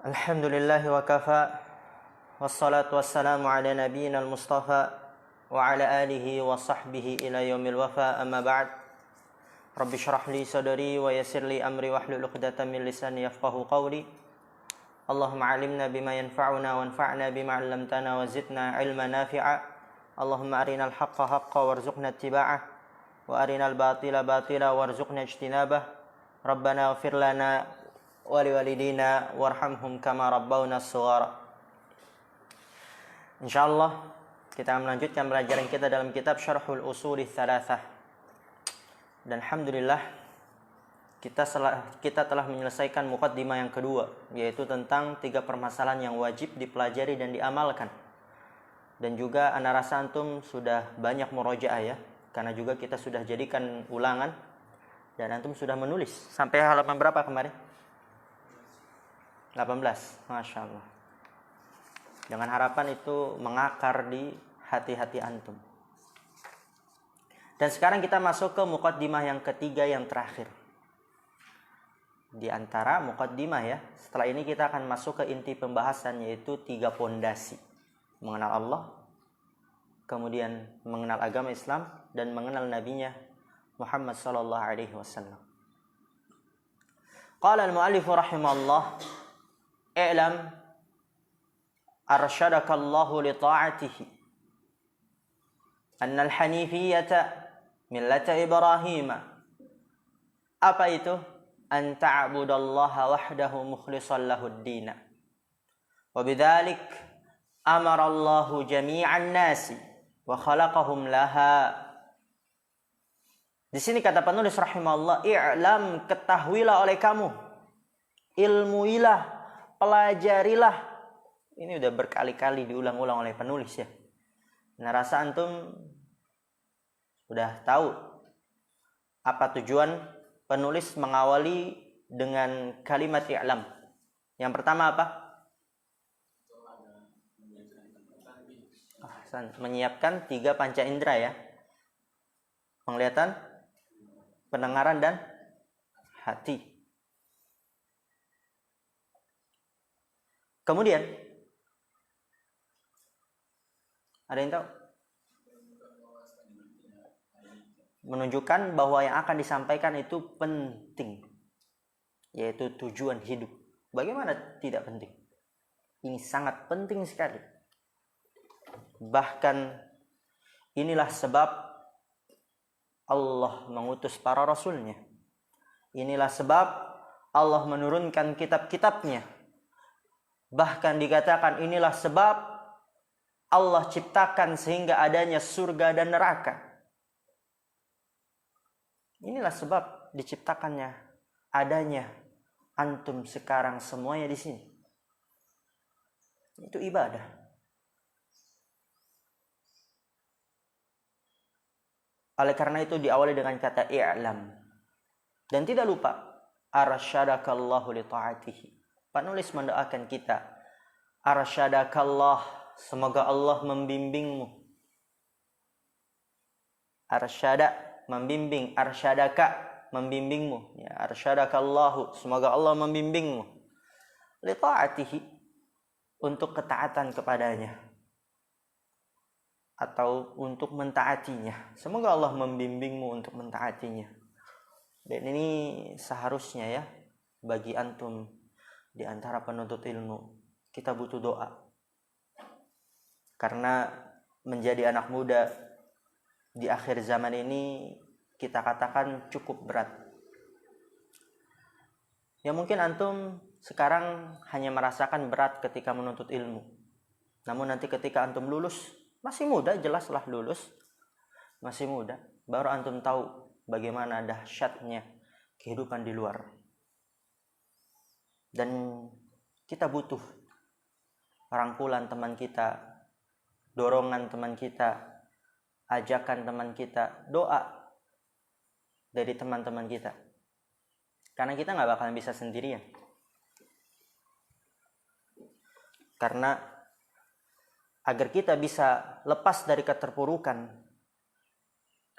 Alhamdulillahi wa kafa. Wassalatu wassalamu ala nabiyyina al-mustafa wa ala alihi wa sahbihi ila yaumil wafa. Amma ba'd. Rabbi shrah li sadri wa yassir li amri wahlul 'uqdatam min lisani yafqahu qawli. Allahumma 'allimna bima yanfa'una wanfa'na bima 'allamtana wa zidna 'ilman nafi'a. Allahumma arinal haqqa haqqan warzuqna ittiba'ah wa arinal batila batila warzuqna ijtinabah. Rabbana ighfir lana waliwalidina warhamhum kama rabbawna shaghara. Insyaallah kita melanjutkan pelajaran kita dalam kitab Syarhul Ushul Tsalatsah. Dan alhamdulillah kita telah menyelesaikan muqaddimah yang kedua, yaitu tentang 3 permasalahan yang wajib dipelajari dan diamalkan. Dan juga ana rasa antum sudah banyak murojaah ya, karena juga kita sudah jadikan ulangan dan antum sudah menulis sampai halaman berapa kemarin? 18, Masya Allah. Dengan harapan itu mengakar di hati-hati antum. Dan sekarang kita masuk ke muqaddimah yang ketiga, yang terakhir. Di antara muqaddimah ya, setelah ini kita akan masuk ke inti pembahasan, yaitu 3 pondasi. Mengenal Allah, kemudian mengenal agama Islam, dan mengenal nabinya Muhammad sallallahu alaihi wasallam. Qala al-mu'allif rahimahullah, i'lam arsyadakallahu li ta'atihi anna al-hanifiyyata millata Ibrahim. Apa itu? An ta'budallaha wahdahu mukhlishan lahud-din. Wa bidzalik amara Allahu jami'an nasi wa khalaqahum laha. Di sini kata penulis rahimahullah, i'lam, ketahuilah oleh kamu, ilmuilah, pelajarilah. Ini udah berkali-kali diulang-ulang oleh penulis ya. Nah, rasa antum sudah tahu apa tujuan penulis mengawali dengan kalimat i'lam. Yang pertama apa? Menyiapkan 3 panca indera ya. Penglihatan, pendengaran, dan hati. Kemudian ada yang tahu? Menunjukkan bahwa yang akan disampaikan itu penting, yaitu tujuan hidup. Bagaimana tidak penting? Ini sangat penting sekali. Bahkan inilah sebab Allah mengutus para rasulnya. Inilah sebab Allah menurunkan kitab-kitabnya. Bahkan dikatakan inilah sebab Allah ciptakan sehingga adanya surga dan neraka. Inilah sebab diciptakannya, adanya antum sekarang semuanya di sini. Itu ibadah. Oleh karena itu diawali dengan kata i'lam. Dan tidak lupa, arsyadakallahu li ta'atihi. Penulis mendoakan kita, arsyadakallah, semoga Allah membimbingmu. Arsyada, membimbing, arsyadaka, membimbingmu. Ya, arsyadakallahu, semoga Allah membimbingmu. Li ta'atihi, untuk ketaatan kepadanya, atau untuk mentaatinya. Semoga Allah membimbingmu untuk mentaatinya. Dan ini seharusnya ya, bagi antum di antara penuntut ilmu, kita butuh doa. Karena menjadi anak muda di akhir zaman ini kita katakan cukup berat. Ya mungkin antum sekarang hanya merasakan berat ketika menuntut ilmu. Namun nanti ketika antum lulus, masih muda, jelaslah lulus, masih muda, baru antum tahu bagaimana dahsyatnya kehidupan di luar. Dan kita butuh rangkulan teman kita, dorongan teman kita, ajakan teman kita, doa dari teman-teman kita. Karena kita gak bakalan bisa sendirian. Karena agar kita bisa lepas dari keterpurukan,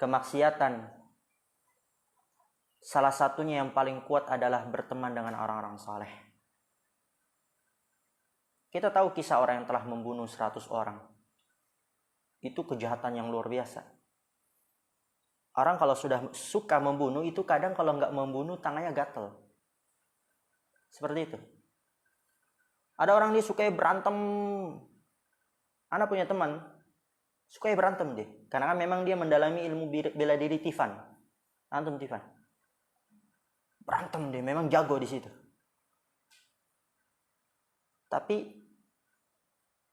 kemaksiatan, salah satunya yang paling kuat adalah berteman dengan orang-orang saleh. Kita tahu kisah orang yang telah membunuh 100 orang. Itu kejahatan yang luar biasa. Orang kalau sudah suka membunuh, itu kadang kalau nggak membunuh tangannya gatel. Seperti itu. Ada orang dia suka berantem. Anak punya teman, suka berantem dia. Karena kan memang dia mendalami ilmu bela diri Tifan. Antum Tifan. Berantem dia, memang jago di situ. Tapi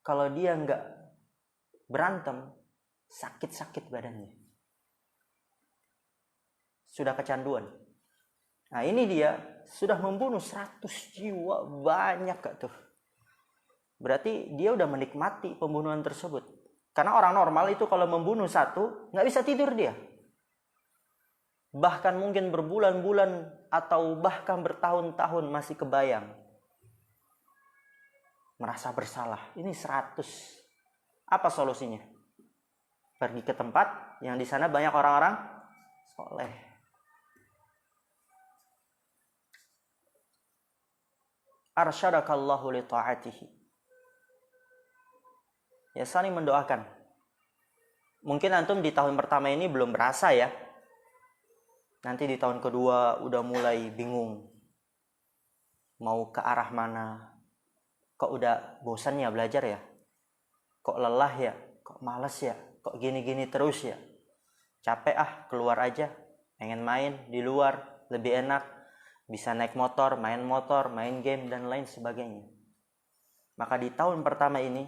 kalau dia nggak berantem, sakit-sakit badannya. Sudah kecanduan. Nah ini dia sudah membunuh 100 jiwa, banyak gak tuh? Berarti dia udah menikmati pembunuhan tersebut. Karena orang normal itu kalau membunuh satu, nggak bisa tidur dia. Bahkan mungkin berbulan-bulan atau bahkan bertahun-tahun masih kebayang. Merasa bersalah. Ini 100. Apa solusinya? Pergi ke tempat yang di sana banyak orang-orang soleh. Arsyadakallahu li ta'atihi. Ya saling mendoakan. Mungkin antum di tahun pertama ini belum berasa ya. Nanti di tahun kedua udah mulai bingung. Mau ke arah mana? Kok udah bosan ya belajar ya? Kok lelah ya? Kok malas ya? Kok gini-gini terus ya? Capek keluar aja. Pengen main di luar, lebih enak. Bisa naik motor, main game, dan lain sebagainya. Maka di tahun pertama ini,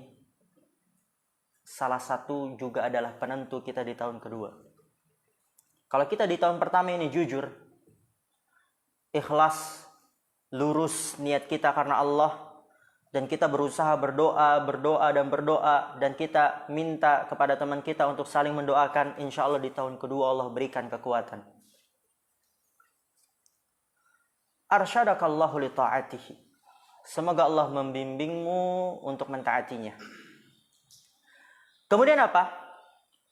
salah satu juga adalah penentu kita di tahun kedua. Kalau kita di tahun pertama ini jujur, ikhlas, lurus niat kita karena Allah, dan kita berusaha berdoa, dan kita minta kepada teman kita untuk saling mendoakan, insya Allah di tahun kedua Allah berikan kekuatan. Arsyadakallahu li ta'atihi. Semoga Allah membimbingmu untuk mentaatinya. Kemudian apa?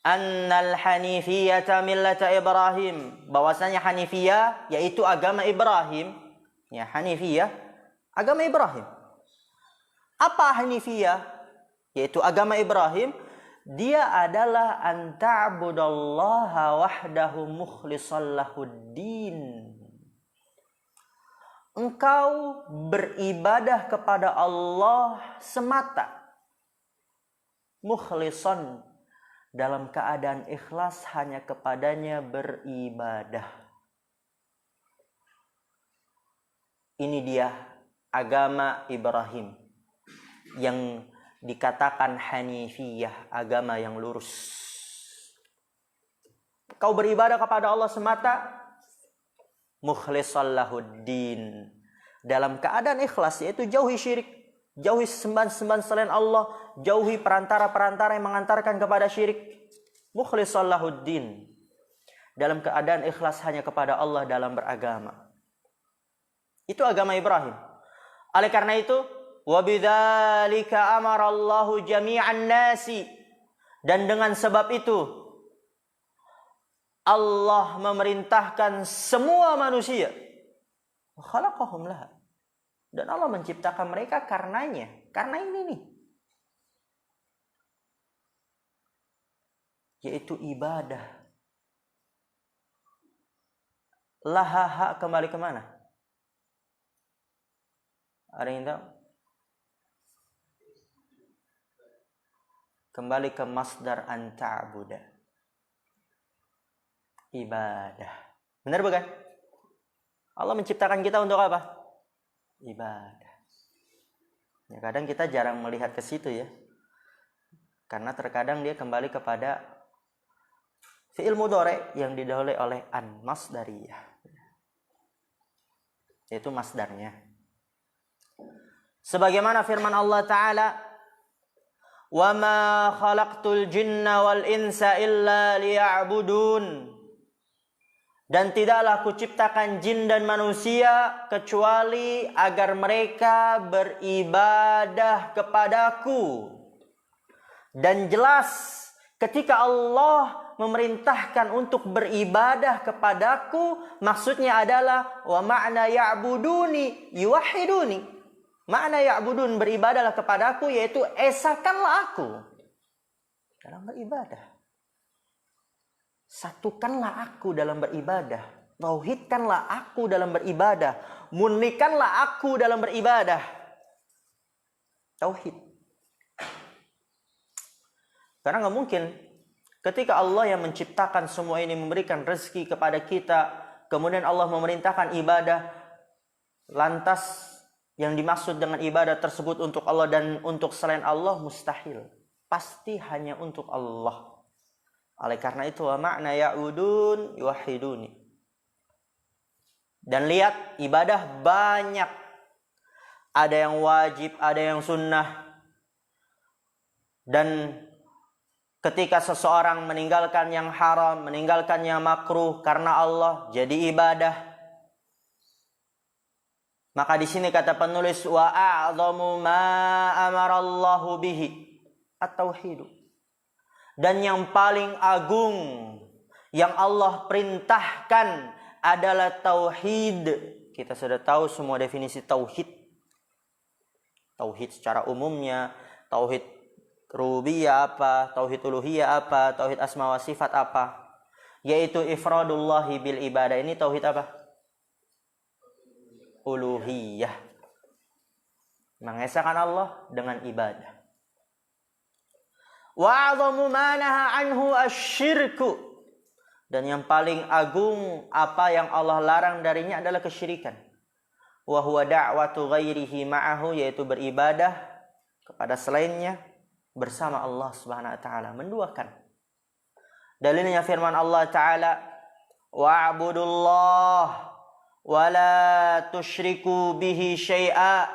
Annal hanifiyata millata Ibrahim. Bahwasanya Hanifiyah yaitu agama Ibrahim. Ya, Hanifiyah agama Ibrahim. Apa Hanifiyah? Yaitu agama Ibrahim. Dia adalah an ta'budallaha wahdahu mukhlishan lahuddin. Engkau beribadah kepada Allah semata. Mukhlishan, dalam keadaan ikhlas hanya kepadanya beribadah. Ini dia agama Ibrahim yang dikatakan Hanifiyah, agama yang lurus. Kau beribadah kepada Allah semata, mukhlishan lahuddin, dalam keadaan ikhlas, yaitu jauhi syirik, jauhi sembahan-sembahan selain Allah, jauhi perantara-perantara yang mengantarkan kepada syirik. Mukhlishan lahuddin, dalam keadaan ikhlas hanya kepada Allah dalam beragama. Itu agama Ibrahim. Oleh karena itu, wa bidzalika amara Allahu jami'an nasi, dan dengan sebab itu Allah memerintahkan semua manusia. Khalaqahum laha. Dan Allah menciptakan mereka karenanya. Karena ini nih. Yaitu ibadah. Laha kembali kemana? Ada yang tahu? Kembali ke masdar an ta'budah. Ibadah. Benar bukan? Allah menciptakan kita untuk apa? Ibadah. Ya, kadang kita jarang melihat ke situ ya. Karena terkadang dia kembali kepada fi'il mudhari yang didahului oleh an masdariyah. Yaitu masdarnya. Sebagaimana firman Allah Ta'ala, "Wa ma khalaqtul jinna wal insa illa liya'budun." Dan tidaklah kuciptakan jin dan manusia kecuali agar mereka beribadah kepadaku. Dan jelas ketika Allah memerintahkan untuk beribadah kepadaku, maksudnya adalah wa ma'na ya'buduni yuwahhiduni. Makna ya'budun, beribadahlah kepadaku, yaitu esakanlah aku dalam beribadah. Satukanlah aku dalam beribadah. Tauhidkanlah aku dalam beribadah. Murnikanlah aku dalam beribadah. Tauhid. Karena nggak mungkin ketika Allah yang menciptakan semua ini, memberikan rezeki kepada kita, kemudian Allah memerintahkan ibadah, lantas yang dimaksud dengan ibadah tersebut untuk Allah dan untuk selain Allah, mustahil. Pasti hanya untuk Allah. Oleh karena itu, wa makna ya'udun yuwahiduni. Dan lihat, ibadah banyak. Ada yang wajib, ada yang sunnah. Dan ketika seseorang meninggalkan yang haram, meninggalkan yang makruh karena Allah, jadi ibadah. Maka di sini kata penulis, wa a'zamu ma amarallahu bihi at-tauhid. Dan yang paling agung yang Allah perintahkan adalah tauhid. Kita sudah tahu semua definisi tauhid. Tauhid secara umumnya, tauhid rububiyah apa, tauhid uluhiyah apa, tauhid asma wa sifat apa, yaitu ifradullahi bil ibadah. Ini tauhid apa? Uluhiyah. Mengesahkan Allah dengan ibadah. Wa 'azamu ma naha anhu asyirku. Dan yang paling agung apa yang Allah larang darinya adalah kesyirikan. Wa huwa da'watu ghairihi ma'ahu, yaitu beribadah kepada selainnya bersama Allah Subhanahu wa taala, menduakan. Dalilnya firman Allah taala, wa'budullah wa la tusyriku bihi syai'a.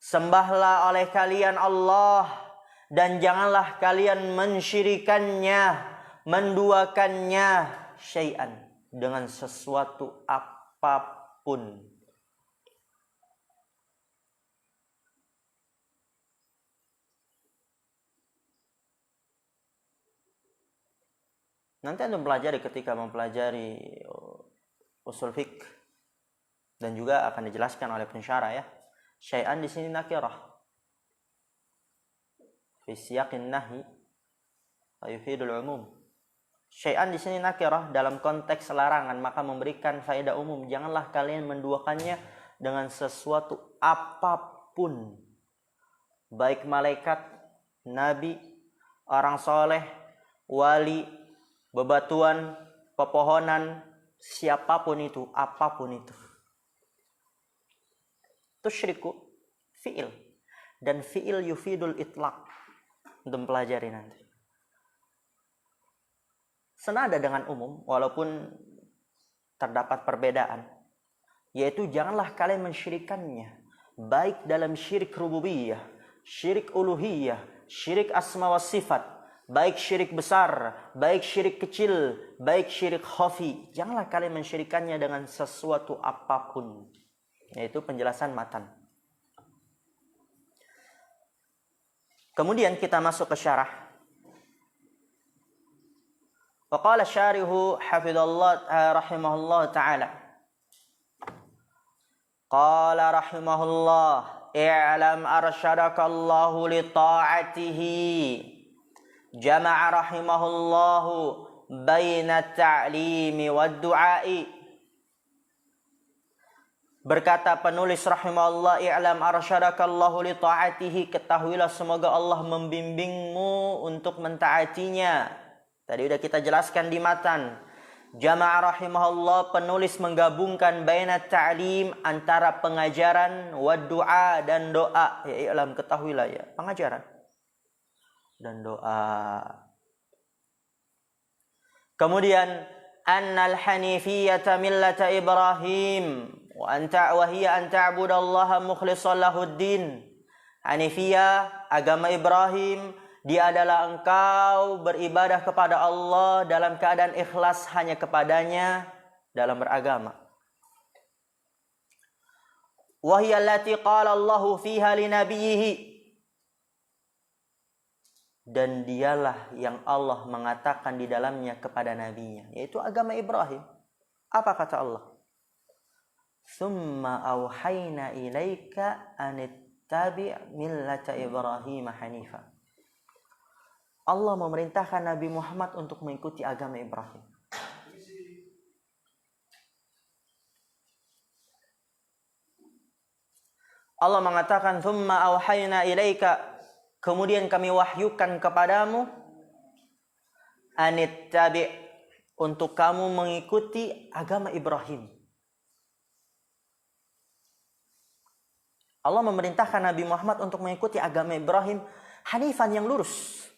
Sembahlah oleh kalian Allah dan janganlah kalian mensyirikannya, menduakannya, syai'an, dengan sesuatu apapun. Nanti Anda pelajari ketika mempelajari usul fiqh, dan juga akan dijelaskan oleh pensyarah ya. Syai'an di sini nakirah. Fi siyaqin nahi wa yufidul umum. Syai'an di sini nakirah dalam konteks larangan, maka memberikan faedah umum. Janganlah kalian menduakannya dengan sesuatu apapun. Baik malaikat, nabi, orang soleh, wali, bebatuan, pepohonan, siapapun itu, apapun itu. Tusyriku fi'il, dan fi'il yufidul itlaq. Untuk pelajari nanti. Senada dengan umum, walaupun terdapat perbedaan, yaitu janganlah kalian mensyirikannya, baik dalam syirik rububiyah, syirik uluhiyah, syirik asma wa sifat, baik syirik besar, baik syirik kecil, baik syirik khafi. Janganlah kalian mensyirikannya dengan sesuatu apapun. Yaitu penjelasan matan. Kemudian kita masuk ke syarah. Wa qala syarihu hafidhallah rahimahullah ta'ala. Qala rahimahullah, i'lam arsyadakallahu li ta'atihi. Jama'a rahimahullahu baina ta'limi wad du'ai. Berkata penulis rahimahullah, i'lam arsyadakallahu li ta'atihi, ketahuilah semoga Allah membimbingmu untuk mentaatinya. Tadi sudah kita jelaskan di matan. Jama'a rahimahullah, penulis menggabungkan baina ta'lim, antara pengajaran, wa du'a, dan doa. Ya i'lam, ketahuilah ya, pengajaran dan doa. Kemudian annal hanifiyata millata Ibrahim wa hiya an ta'budallaha mukhlishan lahuddin. Hanifiyah, agama Ibrahim, dia adalah engkau beribadah kepada Allah dalam keadaan ikhlas hanya kepadanya dalam beragama. Wa hiya allati qala Allahu fiha li nabiyhi. Dan dialah yang Allah mengatakan di dalamnya kepada nabinya, yaitu agama Ibrahim. Apa kata Allah? Tsumma auhayna ilaika anittabi' millata Ibrahim hanifa. Allah memerintahkan Nabi Muhammad untuk mengikuti agama Ibrahim. Allah mengatakan tsumma auhayna ilaika, kemudian kami wahyukan kepadamu, anittabi', untuk kamu mengikuti agama Ibrahim. Allah memerintahkan Nabi Muhammad untuk mengikuti agama Ibrahim, hanifan, yang lurus.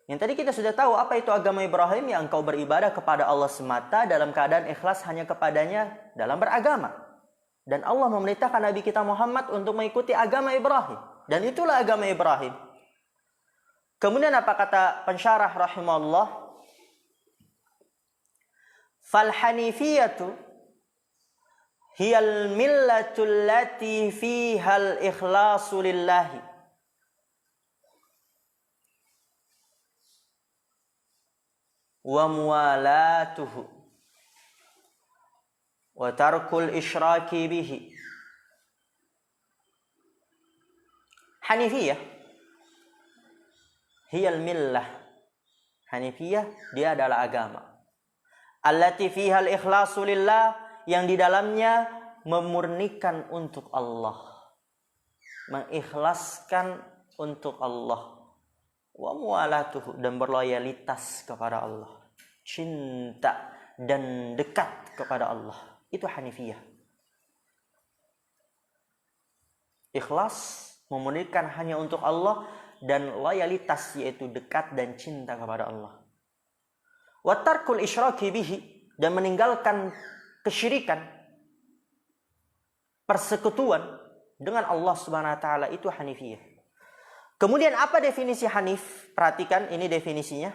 Yang tadi kita sudah tahu apa itu agama Ibrahim, yang engkau beribadah kepada Allah semata dalam keadaan ikhlas hanya kepadanya dalam beragama. Dan Allah memerintahkan Nabi kita Muhammad untuk mengikuti agama Ibrahim. Dan itulah agama Ibrahim. Kemudian apa kata pensyarah rahimahullah? Fal hanifiyatu hiyal millatul lati fihal ikhlasu lillahi. Wa muwalatuhu wa tarkul isyraki bihi. Hanifiyah hiyal millah. Hanifiyah, dia adalah agama. Allati fiha al-ikhlasu lillah, yang di dalamnya memurnikan untuk Allah. Mengikhlaskan untuk Allah. Wa muwalatuhu, dan berloyalitas kepada Allah. Cinta dan dekat kepada Allah. Itu hanifiyah. Ikhlas, memurnikan hanya untuk Allah, dan loyalitas, yaitu dekat dan cinta kepada Allah. Wa tarkul isyraki bihi, dan meninggalkan kesyirikan, persekutuan dengan Allah Subhanahu wa taala, itu hanifiyah. Kemudian apa definisi hanif? Perhatikan ini definisinya.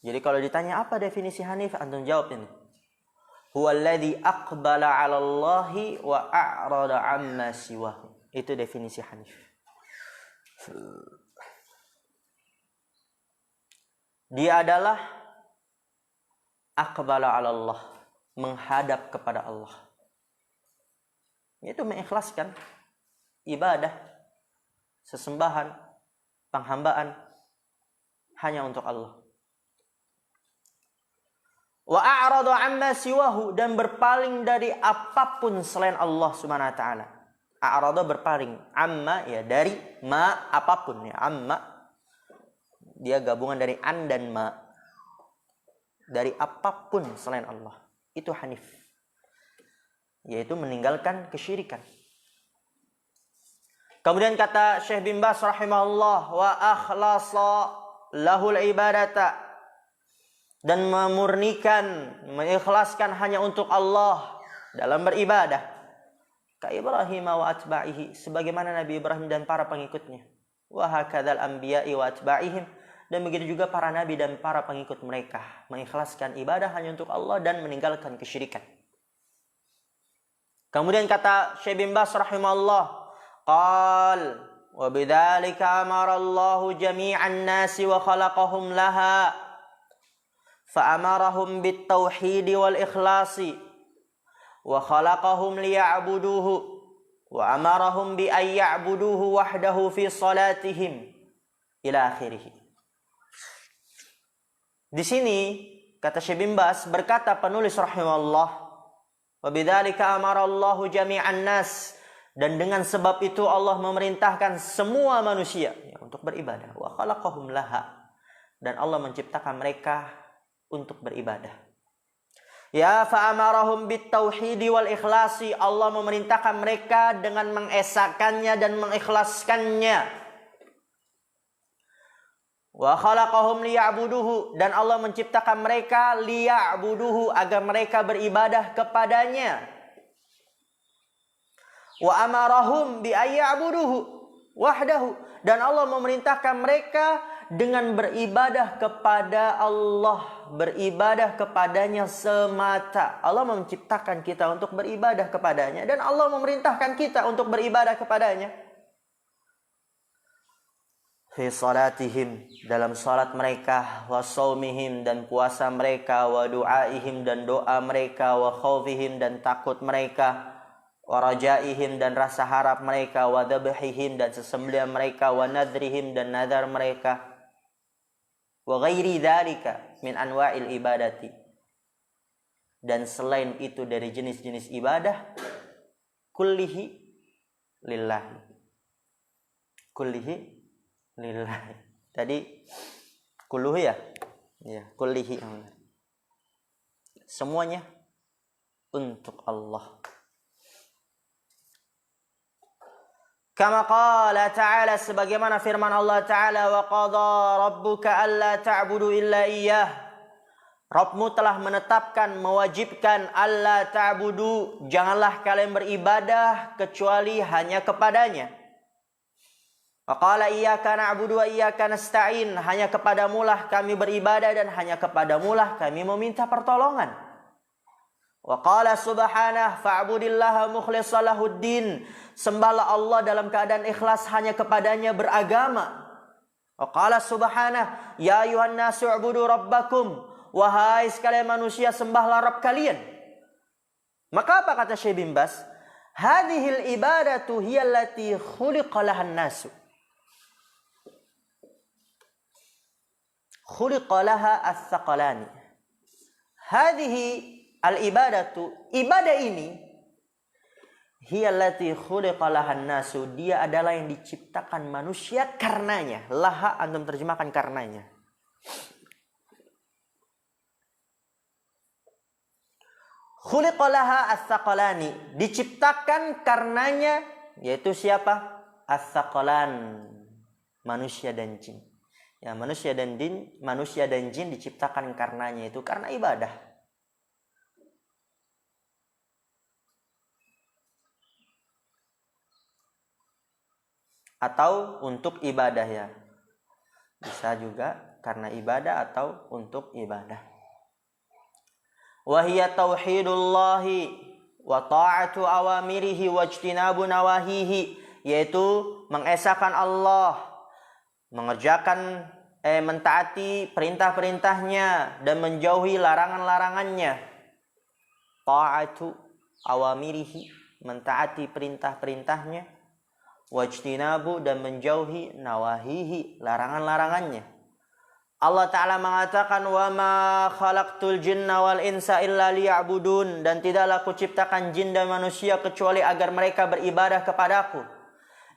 Jadi kalau ditanya apa definisi hanif, antum jawab ini. Huwallazi aqbala 'ala Allahi wa a'rada 'amma siwahu. Itu definisi hanif. Dia adalah aqbala 'ala Allah, menghadap kepada Allah. Itu mengikhlaskan ibadah, sesembahan, penghambaan hanya untuk Allah. Wa a'rada 'amma siwahu, dan berpaling dari apapun selain Allah Subhanahu wa taala. A'rada, berpaling, amma ya dari ma, apapun ya, amma dia gabungan dari an dan ma. Dari apapun selain Allah. Itu hanif. Yaitu meninggalkan kesyirikan. Kemudian kata Syekh bin Baz rahimahullah, wa akhlasa lahul ibadata, dan memurnikan, mengikhlaskan hanya untuk Allah dalam beribadah. Ka Ibrahim wa atba'ihi, sebagaimana Nabi Ibrahim dan para pengikutnya. Wa hakadzal anbiya'i wa atba'ihim, dan begitu juga para nabi dan para pengikut mereka, mengikhlaskan ibadah hanya untuk Allah dan meninggalkan kesyirikan. Kemudian kata Syekh bin Baz rahimahullah, qal wa bidzalika amara Allahu jami'an nasi wa khalaqahum laha. فأمرهم بالتوحيد والإخلاص وخلقهم ليعبدوه وأمرهم بأن يعبدوه وحده في صلاتهم إلى آخره. Di sini kata Syekh bin Baz, berkata penulis rahimahullah, wa bidzalika amara Allahu jami'an nas, dan dengan sebab itu Allah memerintahkan semua manusia untuk beribadah. Wa khalaqahum laha, dan Allah menciptakan mereka untuk beribadah. Ya fa'amarahum bitauhidi wal ikhlasi, Allah memerintahkan mereka dengan mengesakannya dan mengikhlaskannya. Wa khalaqahum liya'buduhu, dan Allah menciptakan mereka liya'buduhu, agar mereka beribadah kepadanya. Wa amarahum bi ayya'buduhu wahdahu, dan Allah memerintahkan mereka dengan beribadah kepada Allah, beribadah kepadanya semata. Allah menciptakan kita untuk beribadah kepadanya, dan Allah memerintahkan kita untuk beribadah kepadanya. fi salatihim, dalam salat mereka, wa shaumihim, dan puasa mereka, wa du'aihim, dan doa mereka, wa khaufihim, dan takut mereka, wa rajaihim, dan rasa harap mereka, wa dhabhihim, dan sesembelihan mereka, wa nadrihim, dan nadar mereka, wa ghairi dzalika min anwa'il ibadati, dan selain itu dari jenis-jenis ibadah, kullihi lillahi, kullihi lillahi. Tadi kulluhu ya? Ya, kullihi. Semuanya untuk Allah. Kama qala ta'ala, sebagaimana firman Allah Ta'ala, wa qada rabbuka alla ta'budu illa iyyah. Rabbmu telah menetapkan, mewajibkan, alla ta'budu, janganlah kalian beribadah kecuali hanya kepadanya. Wa qala iyyaka na'budu wa iyyaka nasta'in, hanya kepadamulah kami beribadah dan hanya kepadamulah kami meminta pertolongan. Wa qala subhanahu fa'budillaha mukhlishan lahuddin, sembahlah Allah dalam keadaan ikhlas hanya kepadanya beragama. Wa qala subhanahu ya ayuhan nasu u'budu rabbakum, wahai sekalian manusia sembahlah Rabb kalian. Maka apa kata Syekh bin Baz? Hadhil ibadatu hiya allati khuliqa lahan nasu, khuliqa laha as-saqalani. Hadhihi al-ibadatu, ibadah ini, hiya allati khuliqa lahan nasu, dia adalah yang diciptakan manusia karenanya. Laha antum terjemahkan karenanya. Khuliqa laha as-saqalani, diciptakan karenanya, yaitu siapa? As-saqalan, manusia dan jin. Ya, manusia dan jin diciptakan karenanya, itu karena ibadah. Atau untuk ibadah ya. Bisa juga karena ibadah atau untuk ibadah. Wa hiya tauhidullahi wa ta'atu awamirihi wa ijtinabu nawahihi, yaitu mengesahkan Allah, mengerjakan mentaati perintah-perintahnya dan menjauhi larangan-larangannya. Ta'atu awamirihi, mentaati perintah-perintahnya, wajtinabu, dan menjauhi nawahihi, larangan-larangannya. Allah Ta'ala mengatakan, wa ma khalaqtul jinna wal insa illa liya'budun, dan tidaklah kuciptakan jin dan manusia kecuali agar mereka beribadah kepadaku.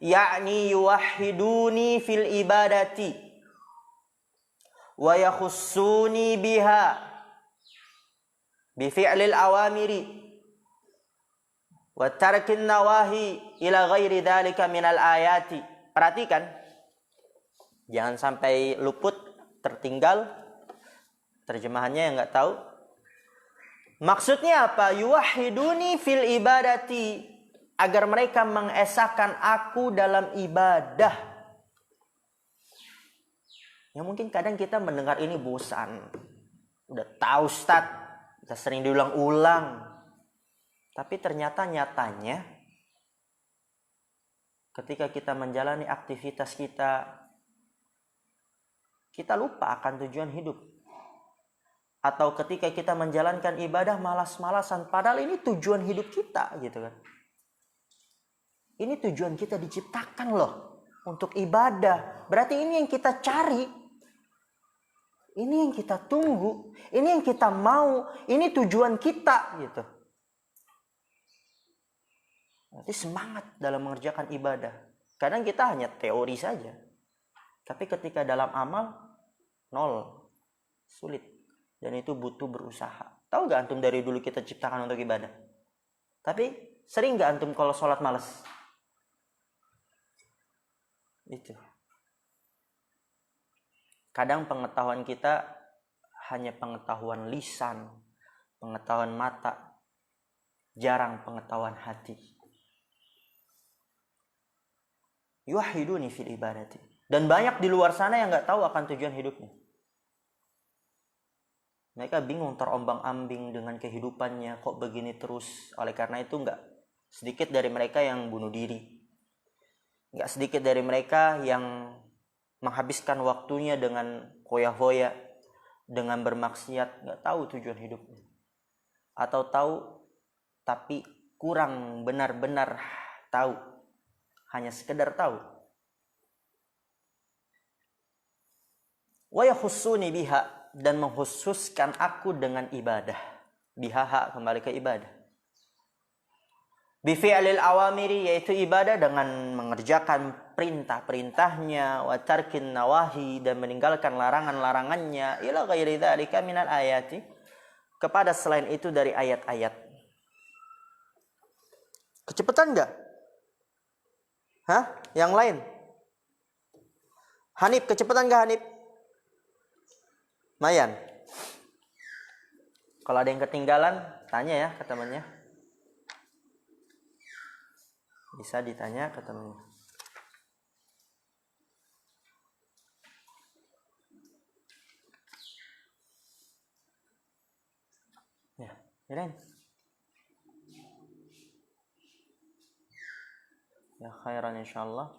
Ya'ni yuwahhiduni fil ibadati wa yakhussuni biha bi fi'lil awamiri wa tarkin nawahi ila ghairi dzalika minal ayati. Perhatikan, jangan sampai luput, tertinggal terjemahannya yang enggak tahu. Maksudnya apa? Yuwahhiduni fil ibadati, agar mereka mengesahkan aku dalam ibadah. Ya mungkin kadang kita mendengar ini bosan. Udah tahu Ustaz, udah sering diulang-ulang. Tapi ternyata nyatanya ketika kita menjalani aktivitas kita lupa akan tujuan hidup. Atau ketika kita menjalankan ibadah malas-malasan, padahal ini tujuan hidup kita gitu kan. Ini tujuan kita diciptakan loh untuk ibadah. Berarti ini yang kita cari. Ini yang kita tunggu. Ini yang kita mau. Ini tujuan kita gitu. Berarti semangat dalam mengerjakan ibadah. Kadang kita hanya teori saja. Tapi ketika dalam amal, nol. Sulit. Dan itu butuh berusaha. Tahu gak antum dari dulu kita ciptakan untuk ibadah? Tapi sering gak antum kalau sholat malas? Itu. Kadang pengetahuan kita hanya pengetahuan lisan, pengetahuan mata, jarang pengetahuan hati. Yuwahhiduni fil ibadati. Dan banyak di luar sana yang gak tahu akan tujuan hidupnya. Mereka bingung, terombang-ambing dengan kehidupannya, kok begini terus. Oleh karena itu enggak sedikit dari mereka yang bunuh diri. Enggak sedikit dari mereka yang menghabiskan waktunya dengan foya-foya, dengan bermaksiat, nggak tahu tujuan hidupnya. Atau tahu tapi kurang benar-benar tahu, hanya sekedar tahu. Wa yakhussuni biha, dan mengkhususkan aku dengan ibadah. Biha kembali ke ibadah. Bi fi'lil awamiri, yaitu ibadah dengan mengerjakan perintah-perintahnya, wa tarkin nawahi, dan meninggalkan larangan-larangannya, ila ghairi dzalika minal ayati, kepada selain itu dari ayat-ayat. Kecepatan enggak? Hah? Yang lain? Hanif, kecepatan enggak Hanif? Mayan. Kalau ada yang ketinggalan, tanya ya ke temannya. Bisa ditanya ke temannya. Ya, Iren. Ya khairan insyaallah.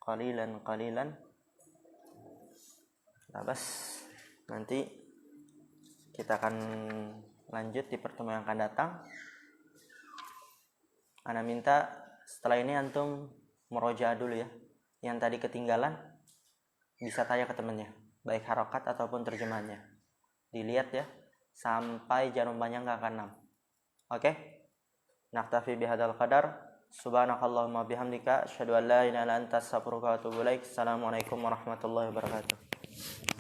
Qalilan. Labas. Nanti kita akan lanjut di pertemuan yang akan datang. Ana minta setelah ini antum meroja dulu ya. Yang tadi ketinggalan bisa tanya ke temannya, baik harokat ataupun terjemahannya. Dilihat ya, sampai jarum panjang ke angka 6. Oke? Naktafi bihadzal qadar. Subhanakallahumma bihamdika asyhadu an la ilaha illa anta astaghfiruka wa atubu ilaik. Assalamualaikum warahmatullahi wabarakatuh.